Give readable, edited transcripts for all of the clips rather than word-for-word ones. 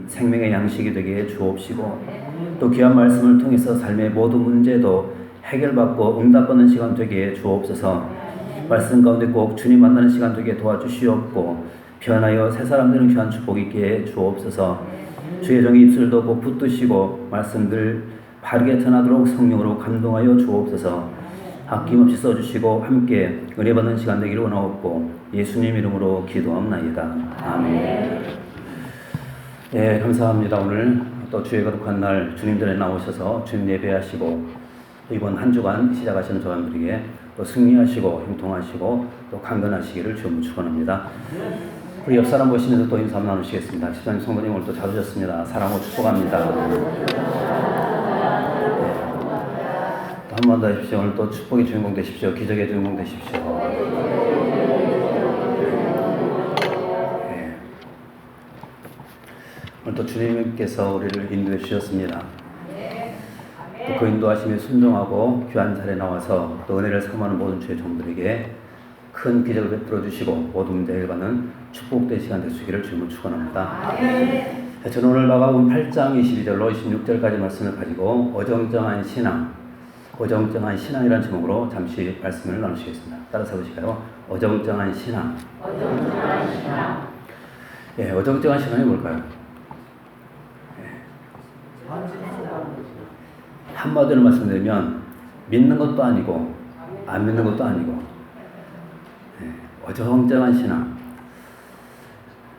생명의 양식이 되게 주옵시고 또 귀한 말씀을 통해서 삶의 모든 문제도 해결받고 응답받는 시간 되게 주옵소서. 말씀 가운데 꼭 주님 만나는 시간 되게 도와주시옵고 변하여 새 사람 되는 귀한 축복 있게 주옵소서. 주의 종의 입술도 꼭 붙드시고 말씀들 바르게 전하도록 성령으로 감동하여 주옵소서. 아낌없이 써주시고 함께 은혜 받는 시간 되기를 원하옵고 예수님 이름으로 기도합나이다. 아멘. 예, 감사합니다. 오늘 또 주의 거룩한 날 주님 전에 나오셔서 주님 예배하시고 또 이번 한 주간 시작하시는 저분들에게 또 승리하시고 형통하시고 또 강건하시기를 주님 축원합니다. 우리 옆 사람 보시면서 또 인사 한번 나누시겠습니다. 집사님 성도님 오늘 또 잘 오셨습니다. 사랑으로 축복합니다. 또 한 번 더 해주십시오. 오늘 또 축복의 주인공 되십시오. 기적의 주인공 되십시오. 오늘 또 주님께서 우리를 인도해 주셨습니다. 또 그 인도하심에 순종하고 귀한 자리에 나와서 또 은혜를 사모하는 모든 주의 종들에게 큰 기적을 베풀어 주시고 모든 문제 해결받는 축복된 시간 될 수 있기를 주님을 축원합니다. 저는 오늘 마가복음 8장 22절로 26절까지 말씀을 가지고 어정쩡한 신앙이라는 제목으로 잠시 말씀을 나누시겠습니다. 따라서 보실까요? 어정쩡한 신앙. 예, 어정쩡한 신앙이 뭘까요? 한마디로 말씀드리면 믿는 것도 아니고 안 믿는 것도 아니고 어정쩡한 신앙.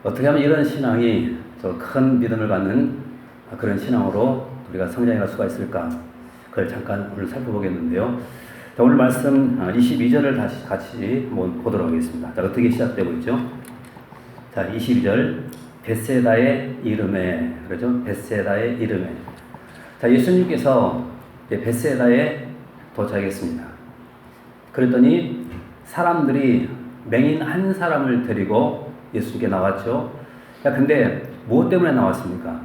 어떻게 하면 이런 신앙이 저 큰 믿음을 갖는 그런 신앙으로 우리가 성장해 갈 수가 있을까? 그걸 잠깐 오늘 살펴보겠는데요. 자, 오늘 말씀 22절을 다시 같이 한번 보도록 하겠습니다. 자, 어떻게 시작되고 있죠? 자, 22절 벳세다의 이름에, 그러죠? 벳세다의 이름에. 자, 예수님께서 벳세다에 도착했습니다. 그랬더니 사람들이 맹인 한 사람을 데리고 예수님께 나왔죠. 야, 근데 무엇 때문에 나왔습니까?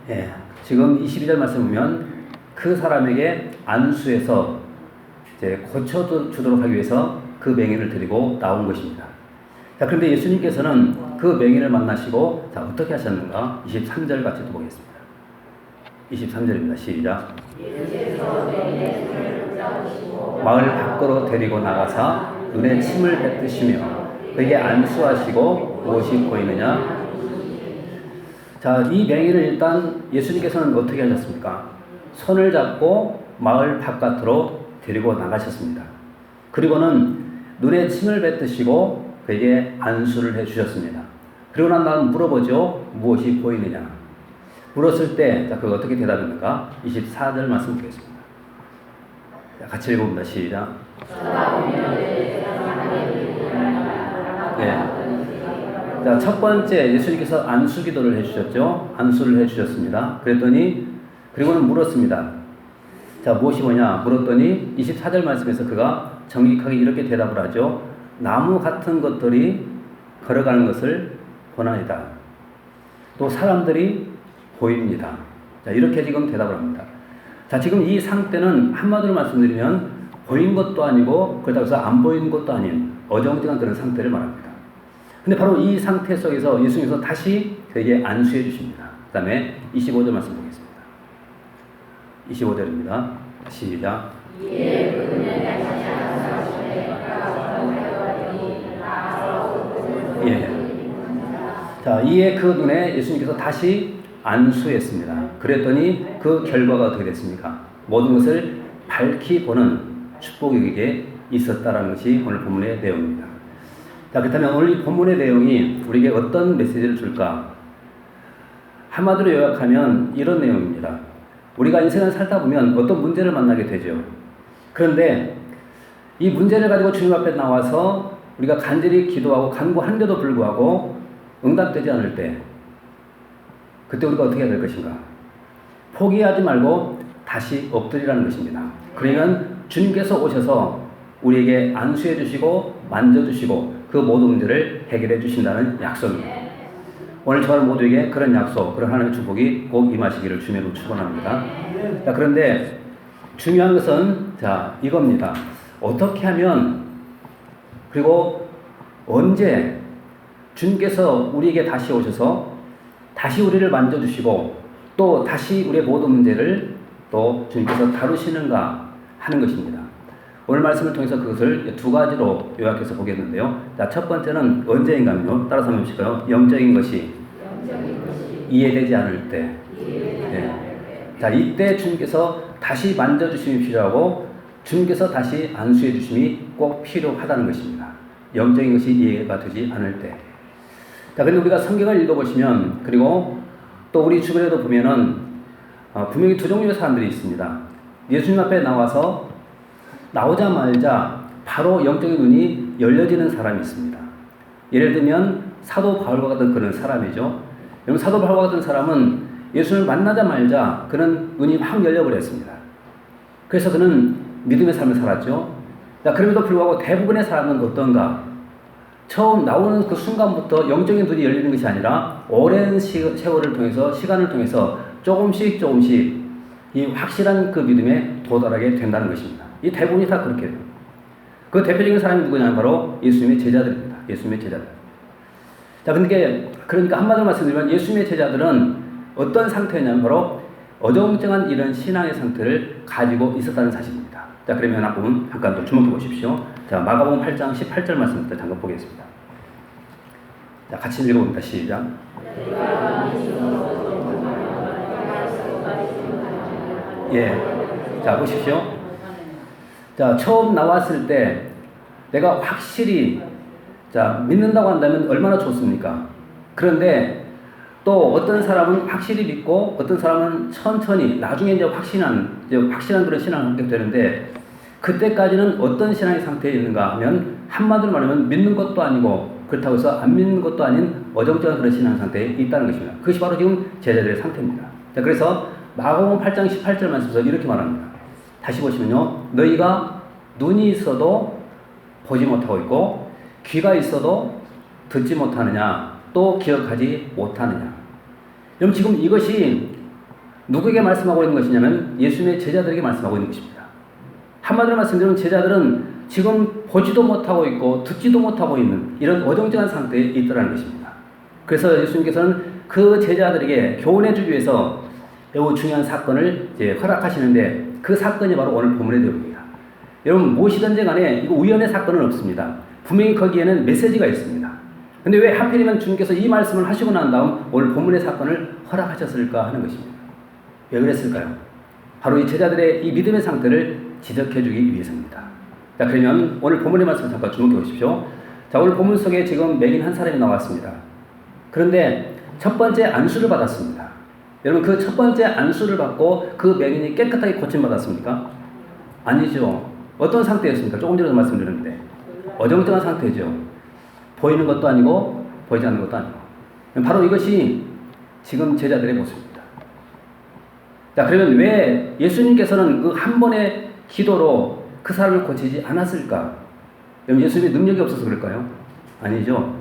예, 지금 22절 말씀 보면 그 사람에게 안수해서 이제 고쳐주도록 하기 위해서 그 맹인을 데리고 나온 것입니다. 자, 그런데 예수님께서는 그 맹인을 만나시고 자, 어떻게 하셨는가? 23절 같이 또 보겠습니다. 23절입니다. 시작. 마을 밖으로 데리고 나가사 눈에 침을 뱉으시며 그에게 안수하시고 무엇이 보이느냐? 자, 이 맹인을 일단 예수님께서는 어떻게 하셨습니까? 손을 잡고 마을 바깥으로 데리고 나가셨습니다. 그리고는 눈에 침을 뱉으시고 그에게 안수를 해주셨습니다. 그리고 난 다음 물어보죠. 무엇이 보이느냐? 물었을 때, 자, 그거 어떻게 대답합니까? 24절 말씀 드리겠습니다. 자, 같이 읽어봅니다. 시작. 네. 자, 첫 번째 예수님께서 안수 기도를 해주셨죠. 안수를 해주셨습니다. 그랬더니, 그리고는 물었습니다. 자, 무엇이 뭐냐? 물었더니 24절 말씀에서 그가 정직하게 이렇게 대답을 하죠. 나무 같은 것들이 걸어가는 것을 보나이다. 또 사람들이 보입니다. 자, 이렇게 지금 대답을 합니다. 자, 지금 이 상태는 한마디로 말씀드리면 보인 것도 아니고 그렇다고 해서 안 보이는 것도 아닌 어정쩡한 그런 상태를 말합니다. 근데 바로 이 상태 속에서 예수님께서 다시 그에게 안수해 주십니다. 그 다음에 25절 말씀 보겠습니다. 25절입니다. 시작. 예. 자, 이에 그 눈에 예수님께서 다시 안수했습니다. 그랬더니 그 결과가 어떻게 됐습니까? 모든 것을 밝히 보는 축복이 있었다라는 것이 오늘 본문의 내용입니다. 자, 그렇다면 오늘 이 본문의 내용이 우리에게 어떤 메시지를 줄까? 한마디로 요약하면 이런 내용입니다. 우리가 인생을 살다 보면 어떤 문제를 만나게 되죠. 그런데 이 문제를 가지고 주님 앞에 나와서 우리가 간절히 기도하고 간구하는데도 불구하고 응답되지 않을 때 그때 우리가 어떻게 해야 될 것인가? 포기하지 말고 다시 엎드리라는 것입니다. 그러면 주님께서 오셔서 우리에게 안수해 주시고 만져주시고 그 모든 문제를 해결해 주신다는 약속입니다. 오늘 저와 모두에게 그런 약속, 그런 하나님의 축복이 꼭 임하시기를 주님으로 축원합니다. 자, 그런데 중요한 것은 자, 이겁니다. 어떻게 하면 그리고 언제 주님께서 우리에게 다시 오셔서 다시 우리를 만져주시고 또 다시 우리의 모든 문제를 또 주님께서 다루시는가 하는 것입니다. 오늘 말씀을 통해서 그것을 두 가지로 요약해서 보겠는데요. 자, 첫 번째는 언제인가요? 따라서 한번 해보실까요? 영적인 것이 이해되지 않을 때. 네. 자, 이때 주님께서 다시 만져주심이 필요하고 주님께서 다시 안수해 주심이 꼭 필요하다는 것입니다. 영적인 것이 이해가 되지 않을 때. 자, 근데 우리가 성경을 읽어보시면 그리고 또 우리 주변에도 보면은 분명히 두 종류의 사람들이 있습니다. 예수님 앞에 나오자마자 바로 영적인 눈이 열려지는 사람이 있습니다. 예를 들면 사도 바울과 같은 그런 사람이죠. 여러분, 사도 바울과 같은 사람은 예수님을 만나자마자 그는 눈이 확 열려버렸습니다. 그래서 그는 믿음의 삶을 살았죠. 자, 그럼에도 불구하고 대부분의 사람은 어떤가? 처음 나오는 그 순간부터 영적인 눈이 열리는 것이 아니라 오랜 세월을 통해서, 시간을 통해서 조금씩 이 확실한 그 믿음에 도달하게 된다는 것입니다. 이 대부분이 다 그렇게 돼요. 그 대표적인 사람이 누구냐면 바로 예수님의 제자들입니다. 예수님의 제자들. 자, 그러니까 한마디로 말씀드리면 예수님의 제자들은 어떤 상태냐면 바로 어정쩡한 이런 신앙의 상태를 가지고 있었다는 사실입니다. 자, 그러면 앞부분 잠깐 또 주목해 보십시오. 자, 마가복음 8장 18절 말씀부터 잠깐 보겠습니다. 자, 같이 읽어봅니다. 시작. 예. 자, 보십시오. 자, 처음 나왔을 때 내가 확실히 믿는다고 한다면 얼마나 좋습니까? 그런데 또 어떤 사람은 확실히 믿고 어떤 사람은 천천히 나중에 이제 확실한 그런 신앙을 갖게 되는데 그때까지는 어떤 신앙의 상태에 있는가 하면 한마디로 말하면 믿는 것도 아니고 그렇다고 해서 안 믿는 것도 아닌 어정쩡한 그런 신앙 상태에 있다는 것입니다. 그것이 바로 지금 제자들의 상태입니다. 자, 그래서 마가복음 8장 18절 말씀에서 이렇게 말합니다. 다시 보시면요. 너희가 눈이 있어도 보지 못하고 있고 귀가 있어도 듣지 못하느냐 또 기억하지 못하느냐. 여러분, 지금 이것이 누구에게 말씀하고 있는 것이냐면 예수님의 제자들에게 말씀하고 있는 것입니다. 한마디로 말씀드리면 제자들은 지금 보지도 못하고 있고 듣지도 못하고 있는 이런 어정쩡한 상태에 있더라는 것입니다. 그래서 예수님께서는 그 제자들에게 교훈해 주기 위해서 매우 중요한 사건을 이제 허락하시는데 그 사건이 바로 오늘 본문의 내용입니다. 여러분, 무엇이든지 간에 이거 우연의 사건은 없습니다. 분명히 거기에는 메시지가 있습니다. 근데 왜 하필이면 주님께서 이 말씀을 하시고 난 다음 오늘 본문의 사건을 허락하셨을까 하는 것입니다. 왜 그랬을까요? 바로 이 제자들의 이 믿음의 상태를 지적해 주기 위해서입니다. 자, 그러면 오늘 본문의 말씀을 잠깐 주목해 보십시오. 자, 오늘 본문 속에 지금 맹인 한 사람이 나왔습니다. 그런데 첫 번째 안수를 받았습니다. 여러분, 그 첫 번째 안수를 받고 그 맹인이 깨끗하게 고침받았습니까? 아니죠. 어떤 상태였습니까? 조금 전에 말씀드렸는데 어정쩡한 상태죠. 보이는 것도 아니고 보이지 않는 것도 아니고. 바로 이것이 지금 제자들의 모습입니다. 자, 그러면 왜 예수님께서는 그 한 번의 기도로 그 사람을 고치지 않았을까? 여러분, 예수님의 능력이 없어서 그럴까요? 아니죠.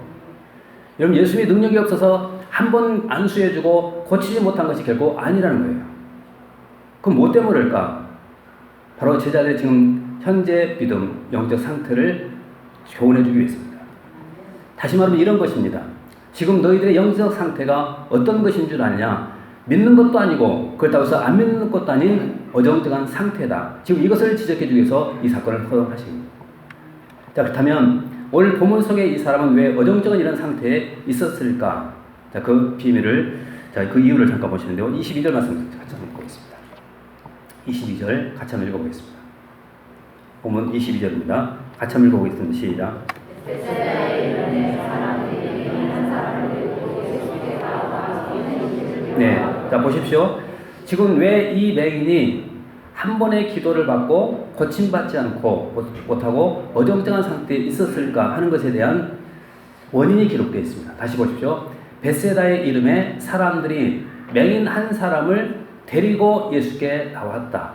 여러분, 예수님의 능력이 없어서 한 번 안수해주고 고치지 못한 것이 결코 아니라는 거예요. 그럼 뭐 때문일까? 바로 제자들의 지금 현재 믿음, 영적 상태를 교훈해주기 위해서입니다. 다시 말하면 이런 것입니다. 지금 너희들의 영적 상태가 어떤 것인 줄 아느냐? 믿는 것도 아니고 그렇다고 해서 안 믿는 것도 아닌 어정쩡한 상태다. 지금 이것을 지적해주기 위해서 이 사건을 허락하십니다. 자, 그렇다면 오늘 본문 속에 이 사람은 왜 어정쩡한 이런 상태에 있었을까? 자, 그 비밀을, 그 이유를 잠깐 보시는데요. 22절 말씀 같이 한번 읽어보겠습니다. 22절 같이 한번 읽어보겠습니다. 본문 22절입니다. 같이 한번 읽어보겠습니다. 시작. 네, 자, 보십시오. 지금 왜 이 맹인이 한 번의 기도를 받고 고침받지 않고 못하고 어정쩡한 상태에 있었을까 하는 것에 대한 원인이 기록되어 있습니다. 다시 보십시오. 벳세다의 이름에 사람들이 맹인 한 사람을 데리고 예수께 나왔다.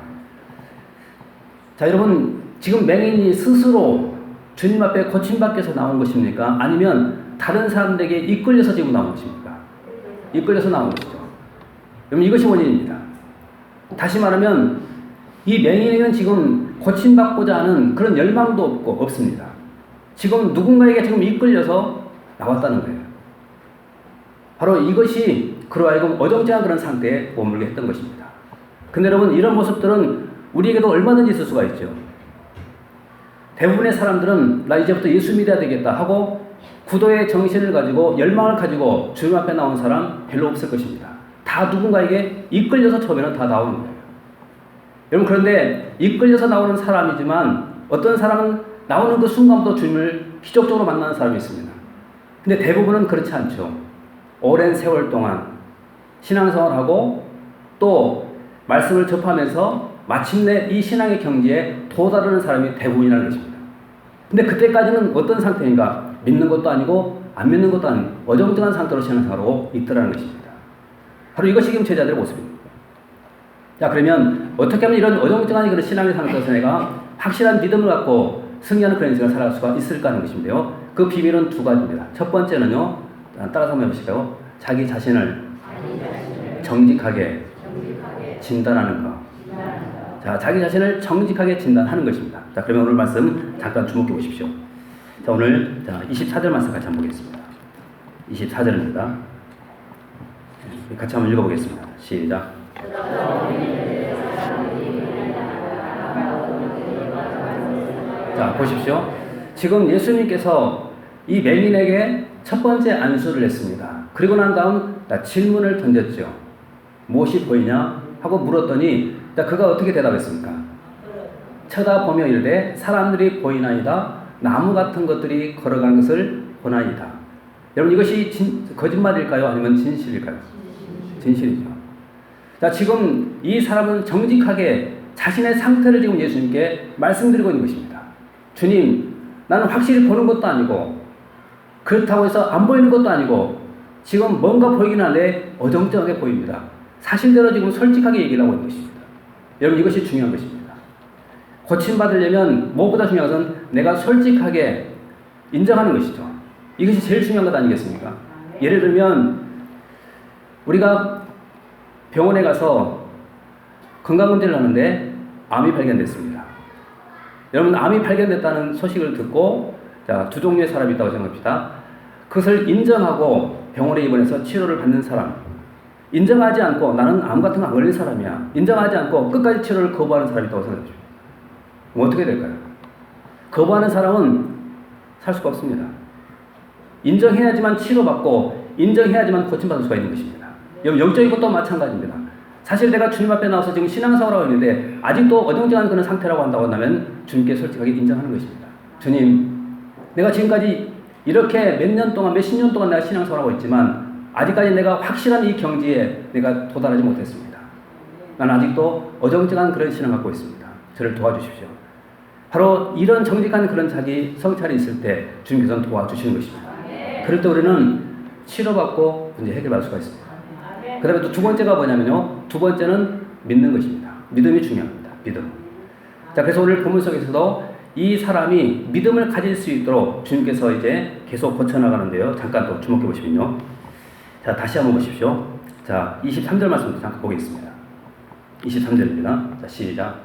자, 여러분, 지금 맹인이 스스로 주님 앞에 고침받기 위해서 나온 것입니까? 아니면 다른 사람들에게 이끌려서 지금 나온 것입니까? 이끌려서 나온 것이죠. 여러분, 이것이 원인입니다. 다시 말하면 이 맹인에게는 지금 고침받고자 하는 그런 열망도 없습니다. 지금 누군가에게 지금 이끌려서 나왔다는 거예요. 바로 이것이 그로 하여금 어정쩡한 그런 상태에 머물게 했던 것입니다. 근데 여러분, 이런 모습들은 우리에게도 얼마든지 있을 수가 있죠. 대부분의 사람들은 나 이제부터 예수 믿어야 되겠다 하고 구도의 정신을 가지고 열망을 가지고 주님 앞에 나온 사람 별로 없을 것입니다. 다 누군가에게 이끌려서 처음에는 다 나오는 거예요. 여러분, 그런데 이끌려서 나오는 사람이지만 어떤 사람은 나오는 그 순간부터 주님을 기적적으로 만나는 사람이 있습니다. 근데 대부분은 그렇지 않죠. 오랜 세월 동안 신앙생활하고 또 말씀을 접하면서 마침내 이 신앙의 경지에 도달하는 사람이 대부분이라는 것입니다. 근데 그때까지는 어떤 상태인가? 믿는 것도 아니고 안 믿는 것도 아닌 어정쩡한 상태로 신앙생활하고 있더라는 것입니다. 바로 이것이 지금 제자들의 모습입니다. 자, 그러면 어떻게 하면 이런 어정쩡한 그런 신앙의 상태에서 내가 확실한 믿음을 갖고 승리하는 그런 인생을 살아갈 수가 있을까 하는 것인데요. 그 비밀은 두 가지입니다. 첫 번째는요, 따라서 한번 해보실까요? 자기 자신을 정직하게 진단하는 것. 자, 자기 자신을 정직하게 진단하는 것입니다. 자, 그러면 오늘 말씀 잠깐 주목해 보십시오. 자, 오늘 24절 말씀 같이 한번 보겠습니다. 24절입니다. 같이 한번 읽어보겠습니다. 시작. 자, 보십시오. 지금 예수님께서 이 맹인에게 첫 번째 안수를 했습니다. 그리고 난 다음 질문을 던졌죠. 무엇이 보이냐? 하고 물었더니 그가 어떻게 대답했습니까? 쳐다보며 이르되 사람들이 보이나이다. 나무 같은 것들이 걸어가는 것을 보나이다. 여러분, 이것이 거짓말일까요? 아니면 진실일까요? 진실이죠. 자, 지금 이 사람은 정직하게 자신의 상태를 지금 예수님께 말씀드리고 있는 것입니다. 주님, 나는 확실히 보는 것도 아니고 그렇다고 해서 안 보이는 것도 아니고 지금 뭔가 보이긴 한데 어정쩡하게 보입니다. 사실대로 지금 솔직하게 얘기를 하고 있는 것입니다. 여러분, 이것이 중요한 것입니다. 고침받으려면 무엇보다 중요한 것은 내가 솔직하게 인정하는 것이죠. 이것이 제일 중요한 것 아니겠습니까? 예를 들면 우리가 병원에 가서 건강검진을 하는데 암이 발견됐습니다. 여러분, 암이 발견됐다는 소식을 듣고 두 종류의 사람이 있다고 생각합시다. 그것을 인정하고 병원에 입원해서 치료를 받는 사람, 인정하지 않고 나는 암 같은 거 안 걸린 사람이야, 인정하지 않고 끝까지 치료를 거부하는 사람이 있다고 생각합시다. 그럼 어떻게 될까요? 거부하는 사람은 살 수가 없습니다. 인정해야지만 치료받고 인정해야지만 고침받을 수가 있는 것입니다. 영적인 것도 마찬가지입니다. 사실 내가 주님 앞에 나와서 지금 신앙생활을 하고 있는데 아직도 어정쩡한 그런 상태라고 한다고 한다면 주님께 솔직하게 인정하는 것입니다. 주님, 내가 지금까지 이렇게 몇 년 동안, 몇십 년 동안 내가 신앙생활을 하고 있지만 아직까지 내가 확실한 이 경지에 내가 도달하지 못했습니다. 나는 아직도 어정쩡한 그런 신앙을 갖고 있습니다. 저를 도와주십시오. 바로 이런 정직한 그런 자기 성찰이 있을 때 주님께서는 도와주시는 것입니다. 그럴 때 우리는 치료받고 문제 해결할 수가 있습니다. 그 다음에 또 두 번째가 뭐냐면요. 두 번째는 믿는 것입니다. 믿음이 중요합니다. 믿음. 자, 그래서 오늘 본문 속에서도 이 사람이 믿음을 가질 수 있도록 주님께서 이제 계속 고쳐나가는데요. 잠깐 또 주목해 보시면요. 자, 다시 한번 보십시오. 자, 23절 말씀 잠깐 보겠습니다. 23절입니다. 자, 시작.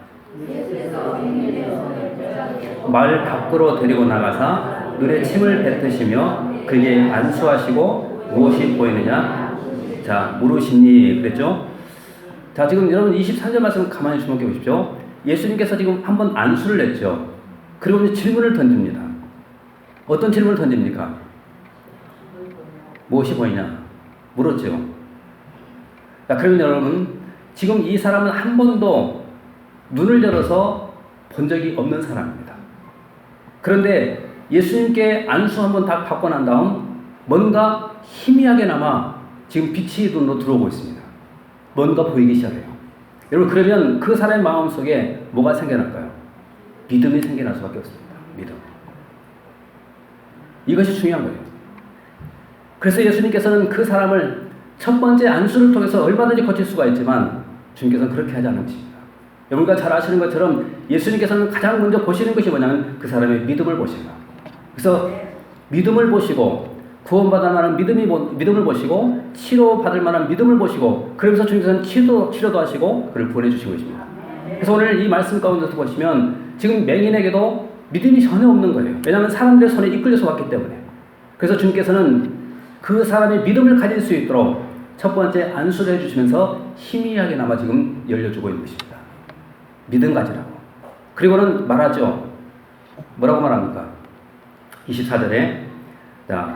마을 밖으로 데리고 나가사 눈에 침을 뱉으시며 그에게 안수하시고 무엇이 보이느냐? 자, 물으시니 그랬죠? 자, 지금 여러분 23절 말씀 가만히 주목해 보십시오. 예수님께서 지금 한번 안수를 했죠. 그리고 이제 질문을 던집니다. 어떤 질문을 던집니까? 무엇이 보이냐? 물었죠. 자, 그러면 여러분, 지금 이 사람은 한 번도 눈을 열어서 본 적이 없는 사람입니다. 그런데 예수님께 안수 한번 다 받고 난 다음 뭔가 희미하게나마 지금 빛이 눈으로 들어오고 있습니다. 뭔가 보이기 시작해요. 여러분, 그러면 그 사람의 마음속에 뭐가 생겨날까요? 믿음이 생겨날 수밖에 없습니다. 믿음. 이것이 중요한 거예요. 그래서 예수님께서는 그 사람을 첫 번째 안수를 통해서 얼마든지 고칠 수가 있지만 주님께서는 그렇게 하지 않은 것입니다. 여러분과 잘 아시는 것처럼 예수님께서는 가장 먼저 보시는 것이 뭐냐면 그 사람의 믿음을 보신다. 그래서 믿음을 보시고 구원받을 만한 믿음을 보시고 치료받을 만한 믿음을 보시고 그러면서 주님께서는 치료도 하시고 그를 구원해 주신 것입니다. 그래서 오늘 이 말씀 가운데서 보시면 지금 맹인에게도 믿음이 전혀 없는 거예요. 왜냐하면 사람들의 손에 이끌려서 왔기 때문에. 그래서 주님께서는 그 사람이 믿음을 가질 수 있도록 첫 번째 안수를 해주시면서 희미하게나마 지금 열려주고 있는 것입니다. 믿음 가지라고. 그리고는 말하죠. 뭐라고 말합니까? 24절에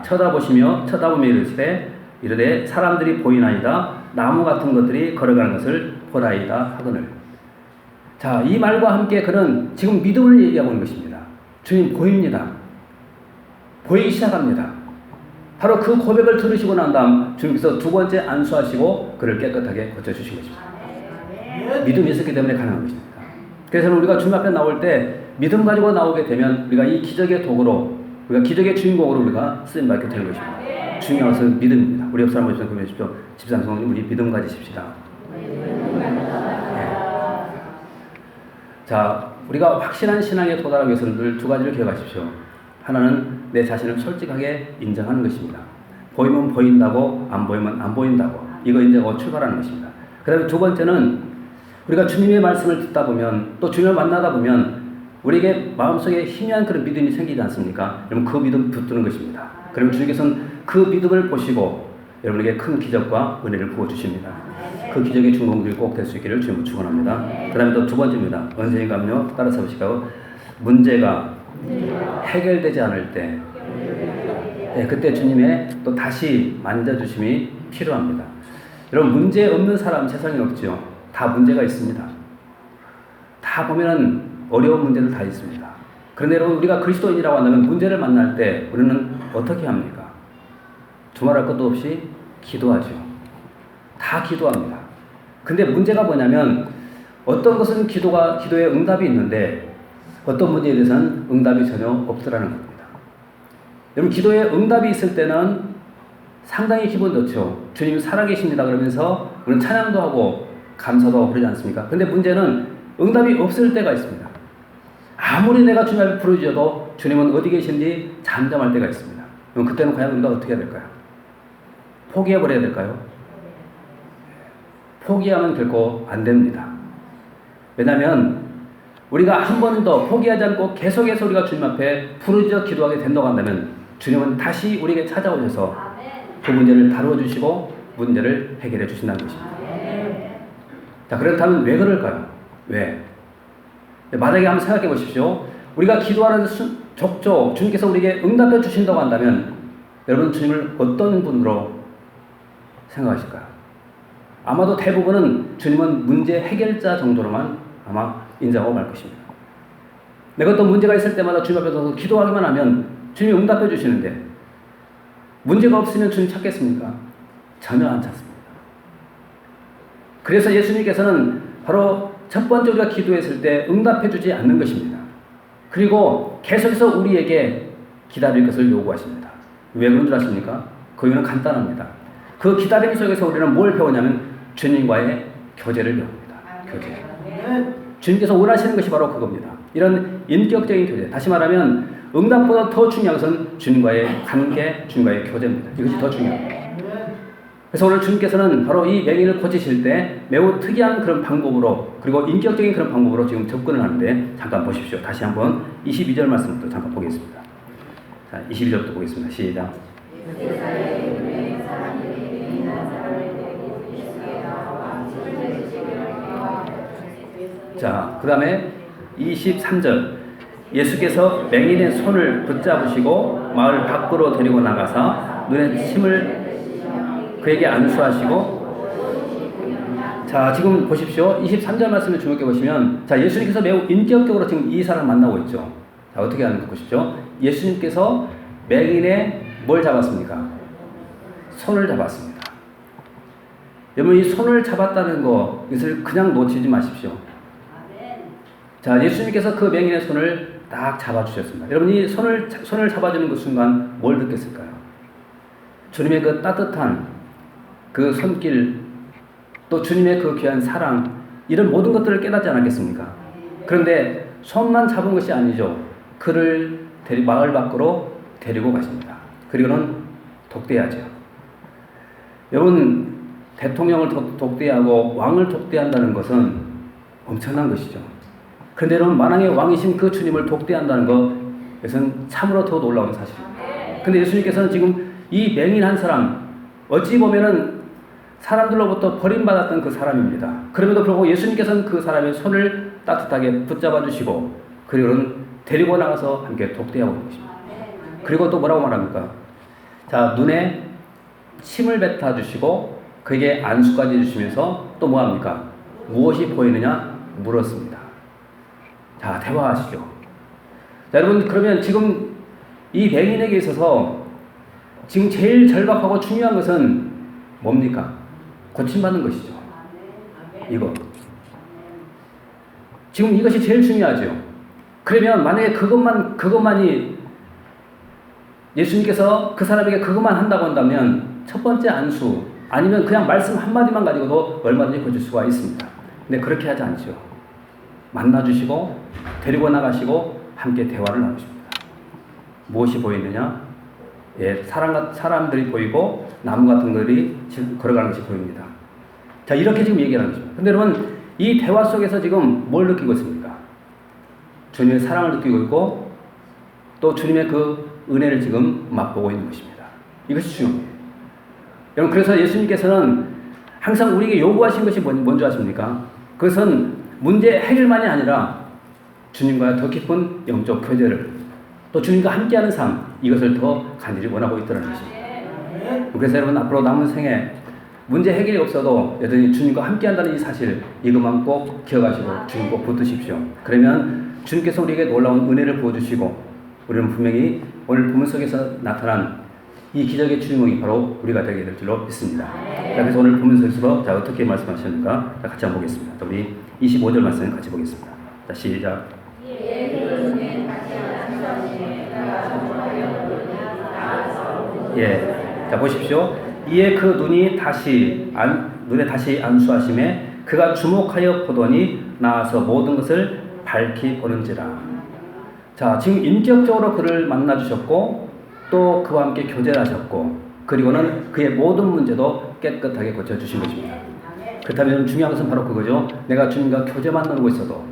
쳐다보시며 쳐다보며 이르되 사람들이 보이나이다. 나무 같은 것들이 걸어가는 것을 보나이다 하거늘. 자, 이 말과 함께 그는 지금 믿음을 얘기하고 있는 것입니다. 주님 보입니다. 보이기 시작합니다. 바로 그 고백을 들으시고 난 다음 주님께서 두 번째 안수하시고 그를 깨끗하게 고쳐주신 것입니다. 믿음이 있었기 때문에 가능한 것입니다. 그래서 우리가 주님 앞에 나올 때 믿음 가지고 나오게 되면 우리가 이 기적의 도구로, 우리가 기적의 주인공으로 우리가 쓰임받게 되는 것입니다. 중요한 것은 믿음입니다. 우리 옆 사람 모시면 금해주십시오. 집사님, 성도님, 우리 믿음 가지십시다. 네. 자, 우리가 확실한 신앙에 도달하기 위해서는 늘 두 가지를 기억하십시오. 하나는 내 자신을 솔직하게 인정하는 것입니다. 보이면 보인다고, 안 보이면 안 보인다고. 이거 인정하고 출발하는 것입니다. 그 다음에 두 번째는 우리가 주님의 말씀을 듣다 보면, 또 주님을 만나다 보면 우리에게 마음속에 희미한 그런 믿음이 생기지 않습니까? 여러분, 그 믿음 붙드는 것입니다. 그러면 주님께서는 그 믿음을 보시고 여러분에게 큰 기적과 은혜를 부어주십니다. 그 기적의 주인공들이 꼭 될 수 있기를 주님으로 축원합니다. 그 다음에 또 두 번째입니다. 언제인가요? 따라서 보시고, 문제가 해결되지 않을 때, 네, 그때 주님의 또 다시 만져주심이 필요합니다. 여러분, 문제 없는 사람 세상에 없죠. 다 문제가 있습니다. 다 보면은 어려운 문제들 다 있습니다. 그런데 여러분, 우리가 그리스도인이라고 한다면 문제를 만날 때 우리는 어떻게 합니까? 두말할 것도 없이 기도하죠. 다 기도합니다. 근데 문제가 뭐냐면 어떤 것은 기도에 응답이 있는데 어떤 문제에 대해서는 응답이 전혀 없더라는 겁니다. 여러분, 기도에 응답이 있을 때는 상당히 기분 좋죠. 주님 살아계십니다 그러면서 우리는 찬양도 하고 감사도 하고 그러지 않습니까? 근데 문제는 응답이 없을 때가 있습니다. 아무리 내가 주님 앞에 부르짖어도 주님은 어디 계신지 잠잠할 때가 있습니다. 그럼 그때는 과연 우리가 어떻게 해야 될까요? 포기해버려야 될까요? 포기하면 결코 안 됩니다. 왜냐하면 우리가 한 번 더 포기하지 않고 계속해서 우리가 주님 앞에 부르짖어 기도하게 된다고 한다면 주님은 다시 우리에게 찾아오셔서 그 문제를 다루어 주시고 문제를 해결해 주신다는 것입니다. 자, 그렇다면 왜 그럴까요? 왜? 만약에 한번 생각해 보십시오. 우리가 기도하는 족족 주님께서 우리에게 응답해 주신다고 한다면 여러분, 주님을 어떤 분으로 생각하실까요? 아마도 대부분은 주님은 문제 해결자 정도로만 아마 인정하고 말 것입니다. 내가 어떤 문제가 있을 때마다 주님 앞에 서서 기도하기만 하면 주님이 응답해 주시는데 문제가 없으면 주님 찾겠습니까? 전혀 안 찾습니다. 그래서 예수님께서는 바로 첫 번째 우리가 기도했을 때 응답해 주지 않는 것입니다. 그리고 계속해서 우리에게 기다릴 것을 요구하십니다. 왜 그런 줄 아십니까? 그 이유는 간단합니다. 그 기다림 속에서 우리는 뭘 배우냐면 주님과의 교제를 배웁니다. 교제. 주님께서 원하시는 것이 바로 그겁니다. 이런 인격적인 교제. 다시 말하면 응답보다 더 중요한 것은 주님과의 관계, 주님과의 교제입니다. 이것이 더 중요합니다. 그래서 오늘 주님께서는 바로 이 맹인을 고치실 때 매우 특이한 그런 방법으로, 그리고 인격적인 그런 방법으로 지금 접근을 하는데, 잠깐 보십시오. 다시 한번 22절 말씀부터 잠깐 보겠습니다. 자, 22절부터 보겠습니다. 시작. 자, 그 다음에 23절. 예수께서 맹인의 손을 붙잡으시고 마을 밖으로 데리고 나가사 눈에 침을 그에게 안수하시고. 자, 지금 보십시오. 23절 말씀을 주목해 보시면, 자, 예수님께서 매우 인격적으로 지금 이 사람을 만나고 있죠. 자, 어떻게 하는가 보십시오. 예수님께서 맹인의 뭘 잡았습니까? 손을 잡았습니다. 여러분, 이 손을 잡았다는 거, 이것을 그냥 놓치지 마십시오. 자, 예수님께서 그 맹인의 손을 딱 잡아주셨습니다. 여러분, 이 손을 잡아주는 그 순간 뭘 느꼈을까요? 주님의 그 따뜻한 그 손길, 또 주님의 그 귀한 사랑, 이런 모든 것들을 깨닫지 않았겠습니까? 그런데 손만 잡은 것이 아니죠. 그를 마을 밖으로 데리고 가십니다. 그리고는 독대하죠. 여러분, 대통령을 독대하고 왕을 독대한다는 것은 엄청난 것이죠. 그런데 여러분, 만왕의 왕이신 그 주님을 독대한다는 것은 참으로 더 놀라운 사실입니다. 그런데 예수님께서는 지금 이 맹인한 사람, 어찌 보면은 사람들로부터 버림받았던 그 사람입니다. 그럼에도 불구하고 예수님께서는 그 사람의 손을 따뜻하게 붙잡아 주시고, 그리고는 데리고 나가서 함께 독대하고 있는 것입니다. 그리고 또 뭐라고 말합니까? 자, 눈에 침을 뱉어 주시고 그에게 안수까지 해주시면서 또 뭐합니까? 무엇이 보이느냐? 물었습니다. 자, 대화하시죠. 자, 여러분, 그러면 지금 이 맹인에게 있어서 지금 제일 절박하고 중요한 것은 뭡니까? 고침받는 것이죠. 이거. 지금 이것이 제일 중요하죠. 그러면 만약에 그것만이 예수님께서 그 사람에게 그것만 한다고 한다면 첫 번째 안수, 아니면 그냥 말씀 한마디만 가지고도 얼마든지 고칠 수가 있습니다. 근데 그렇게 하지 않죠. 만나주시고 데리고 나가시고 함께 대화를 나누십니다. 무엇이 보이느냐? 예, 사람들이 보이고 나무 같은 것들이 걸어가는 것이 보입니다. 자, 이렇게 지금 얘기하는 것입니다. 근데 여러분, 이 대화 속에서 지금 뭘 느끼고 있습니까? 주님의 사랑을 느끼고 있고 또 주님의 그 은혜를 지금 맛보고 있는 것입니다. 이것이 중요해요. 여러분, 그래서 예수님께서는 항상 우리에게 요구하신 것이 뭔지 아십니까? 그것은 문제 해결만이 아니라 주님과 더 깊은 영적 교제를, 또 주님과 함께하는 삶, 이것을 더 간절히 원하고 있다는 것입니다. 그래서 여러분, 앞으로 남은 생에 문제 해결이 없어도 여전히 주님과 함께한다는 이 사실, 이것만 꼭 기억하시고 주님 꼭 붙드십시오. 그러면 주님께서 우리에게 놀라운 은혜를 부어주시고 우리는 분명히 오늘 본문 속에서 나타난 이 기적의 주인공이 바로 우리가 되게 될 줄로 믿습니다. 자, 그래서 오늘 본문 속에서 자, 어떻게 말씀하셨는가? 자, 같이 한번 보겠습니다. 자, 우리 25절 말씀 같이 보겠습니다. 자, 시작. 예, 자, 보십시오. 이에 그 눈에 다시 안수하심에 그가 주목하여 보더니 나와서 모든 것을 밝히 보는지라. 자, 지금 인격적으로 그를 만나 주셨고 또 그와 함께 교제를 하셨고 그리고는 그의 모든 문제도 깨끗하게 고쳐주신 것입니다. 그렇다면 중요한 것은 바로 그거죠. 내가 주님과 교제만 나누고 있어도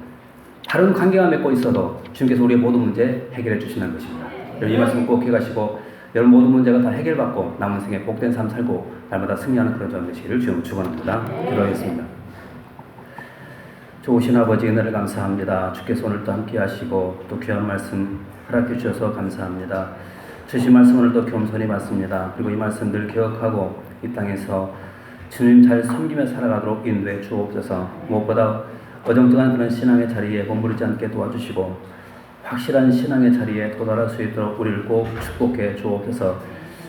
다른 관계가 맺고 있어도 주님께서 우리의 모든 문제 해결해 주시는 것입니다. 이 말씀 꼭 기억하시고 여러분 모든 문제가 다 해결받고 남은 생에 복된 삶 살고 날마다 승리하는 그런 전 되시기를 주님으로 축원합니다. 기도하겠습니다. 좋으신 아버지 은혜를 감사합니다. 주께서 오늘도 함께 하시고 또 귀한 말씀 허락해 주셔서 감사합니다. 주신 말씀 오늘도 겸손히 받습니다. 그리고 이 말씀들 기억하고 이 땅에서 주님 잘 섬기며 살아가도록 인도해 주옵소서. 무엇보다 어정쩡한 그런 신앙의 자리에 머무르지 않게 도와주시고 확실한 신앙의 자리에 도달할 수 있도록 우리를 꼭 축복해 주옵소서.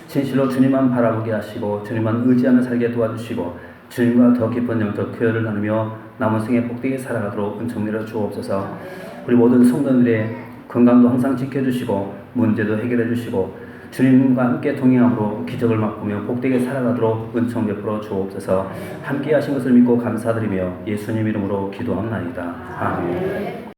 진실로 주님만 바라보게 하시고 주님만 의지하며 살게 도와주시고 주님과 더 깊은 영적 교회를 나누며 남은 생에 복되게 살아가도록 은총 내려 주옵소서. 우리 모든 성도들의 건강도 항상 지켜주시고 문제도 해결해 주시고 주님과 함께 동행함으로 기적을 맛보며 복되게 살아가도록 은총 베풀어 주옵소서. 함께 하신 것을 믿고 감사드리며 예수님 이름으로 기도합나이다. 아멘.